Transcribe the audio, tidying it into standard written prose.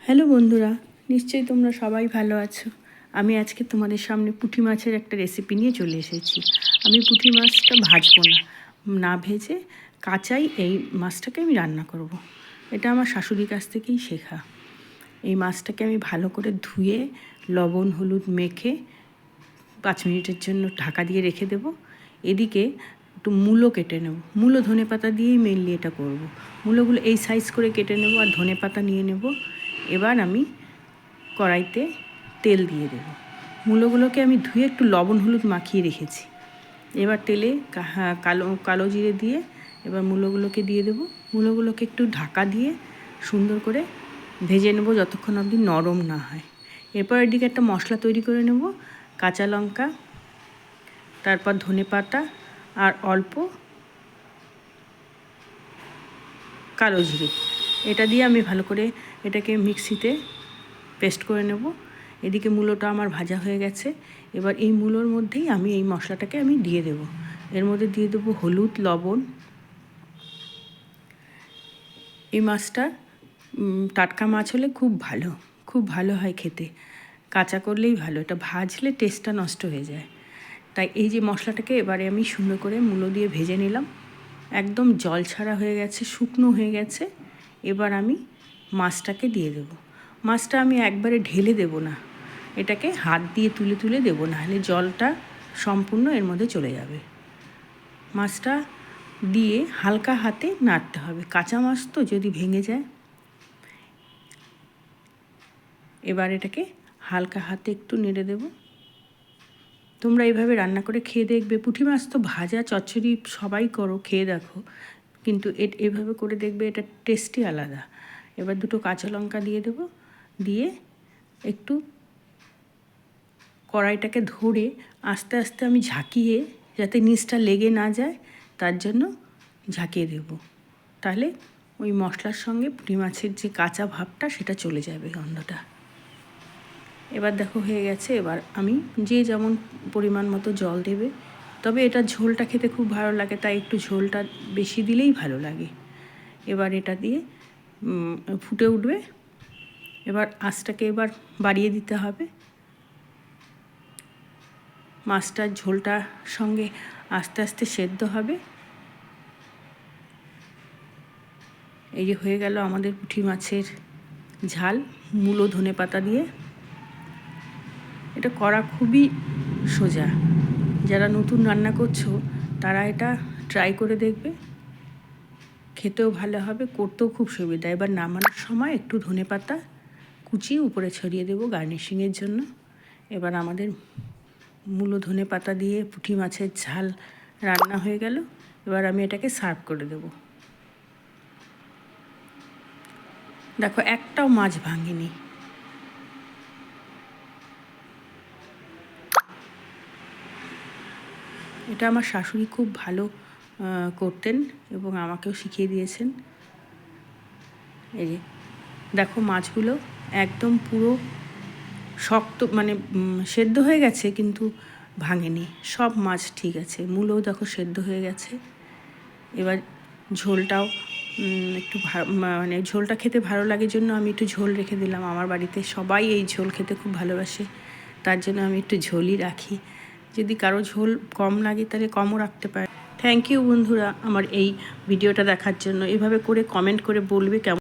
Hello বন্ধুরা, নিশ্চয়ই তোমরা সবাই ভালো আছো। আমি আজকে তোমাদের সামনে পুঁটি মাছের একটা রেসিপি নিয়ে চলে এসেছি। আমি পুঁটি মাছটা ভাজবো না ভেজে কাঁচাই এই মাছটাকে আমি রান্না করব। এটা আমার শাশুড়ির কাছ থেকেই শেখা। এই মাছটাকে আমি ভালো করে ধুয়ে লবণ হলুদ মেখে 5 মিনিটের জন্য ঢাকা দিয়ে রেখে দেব। এদিকে একটু মূলো কেটে নেব। মূলো ধনে পাতা দিয়েই মেনলি এটা করব। মূলোগুলো এই সাইজ করে কেটে নেব আর ধনে পাতা নিয়ে নেব। এবার আমি কড়াইতে তেল দিয়ে দেব। মূলোগুলোকে আমি ধুয়ে একটু লবণ হলুদ মাখিয়ে রেখেছি। এবার তেলে কালো জিরে দিয়ে এবার মূলোগুলোকে দিয়ে দেব। মূলোগুলোকে একটু ঢাকা দিয়ে সুন্দর করে ভেজে নেব যতক্ষণ অবধি নরম না হয়। এরপর এদিকে একটা মশলা তৈরি করে নেব। কাঁচা লঙ্কা, তারপর ধনে পাতা আর অল্প কালো জিরে, এটা দিয়ে আমি ভালো করে এটাকে মিক্সিতে পেস্ট করে নেব। এদিকে মূলোটা আমার ভাজা হয়ে গেছে। এবার এই মূলোর মধ্যেই আমি এই মশলাটাকে আমি দিয়ে দেব। এর মধ্যে দিয়ে দেবো হলুদ লবণ। এই মাছটা টাটকা মাছ হলে খুব ভালো হয় খেতে। কাঁচা করলেই ভালো, এটা ভাজলে টেস্টটা নষ্ট হয়ে যায়। তাই এই যে মশলাটাকে এবারে আমি সুন্দর করে মূলো দিয়ে ভেজে নিলাম। একদম জল ছাড়া হয়ে গেছে, শুকনো হয়ে গেছে। এবার আমি মাছটাকে দিয়ে দেব। মাছটা আমি একবারে ঢেলে দেব না, এটাকে হাত দিয়ে তুলে তুলে দেবো, নাহলে জলটা সম্পূর্ণ এর মধ্যে চলে যাবে। মাছটা দিয়ে হালকা হাতে নাড়তে হবে, কাঁচা মাছ তো যদি ভেঙে যায়। এবার এটাকে হালকা হাতে একটু নেড়ে দেব। তোমরা এইভাবে রান্না করে খেয়ে দেখবে। পুঁটি মাছ তো ভাজা চচ্চড়ি সবাই করো, খেয়ে দেখো, কিন্তু এভাবে করে দেখবে, এটা টেস্টই আলাদা। এবার দুটো কাঁচা লঙ্কা দিয়ে দেব। দিয়ে একটু কড়াইটাকে ধরে আস্তে আস্তে আমি ঝাঁকিয়ে, যাতে নিচটা লেগে না যায় তার জন্য ঝাঁকিয়ে দেব। তাহলে ওই মশলার সঙ্গে পুঁটি মাছের যে কাঁচা ভাবটা সেটা চলে যাবে, গন্ধটা। এবার দেখো হয়ে গেছে। এবার আমি যে যেমন পরিমাণ মতো জল দেবে, তবে এটা ঝোলটা খেতে খুব ভালো লাগে, তাই একটু ঝোলটা বেশি দিলেই ভালো লাগে। এবার এটা দিয়ে ফুটে উঠবে। এবার আঁচটাকে এবার বাড়িয়ে দিতে হবে। মাছটার ঝোলটার সঙ্গে আস্তে আস্তে সেদ্ধ হবে। এই যে হয়ে গেল আমাদের পুঁটি মাছের ঝাল মূলো ধনে পাতা দিয়ে। এটা করা খুবই সোজা। যারা নতুন রান্না করছো তারা এটা ট্রাই করে দেখবে, খেতেও ভালো হবে, করতেও খুব সুবিধা। এবার নামানোর সময় একটু ধনে পাতা কুচি উপরে ছড়িয়ে দেবো গার্নিশিংয়ের জন্য। এবার আমাদের মূলো ধনে পাতা দিয়ে পুঁটি মাছের ঝাল রান্না হয়ে গেল। এবার আমি এটাকে সার্ভ করে দেব। দেখো একটাও মাছ ভাঙেনি। এটা আমার শাশুড়ি খুব ভালো করতেন এবং আমাকেও শিখিয়ে দিয়েছেন। এই যে দেখো মাছগুলো একদম পুরো শক্ত, মানে সেদ্ধ হয়ে গেছে কিন্তু ভাঙেনি, সব মাছ ঠিক আছে। মূলোও দেখো সেদ্ধ হয়ে গেছে। এবার ঝোলটাও একটু মানে ঝোলটা খেতে ভালো লাগে জন্য আমি একটু ঝোল রেখে দিলাম। আমার বাড়িতে সবাই এই ঝোল খেতে খুব ভালোবাসে, তার জন্য আমি একটু ঝোলই রাখি। যদি কারো ঝোল কম লাগে তাহলে কমও রাখতে পারে। থ্যাংক ইউ বন্ধুরা আমার এই ভিডিওটা দেখার জন্য। এভাবে করে কমেন্ট করে বলবে কেমন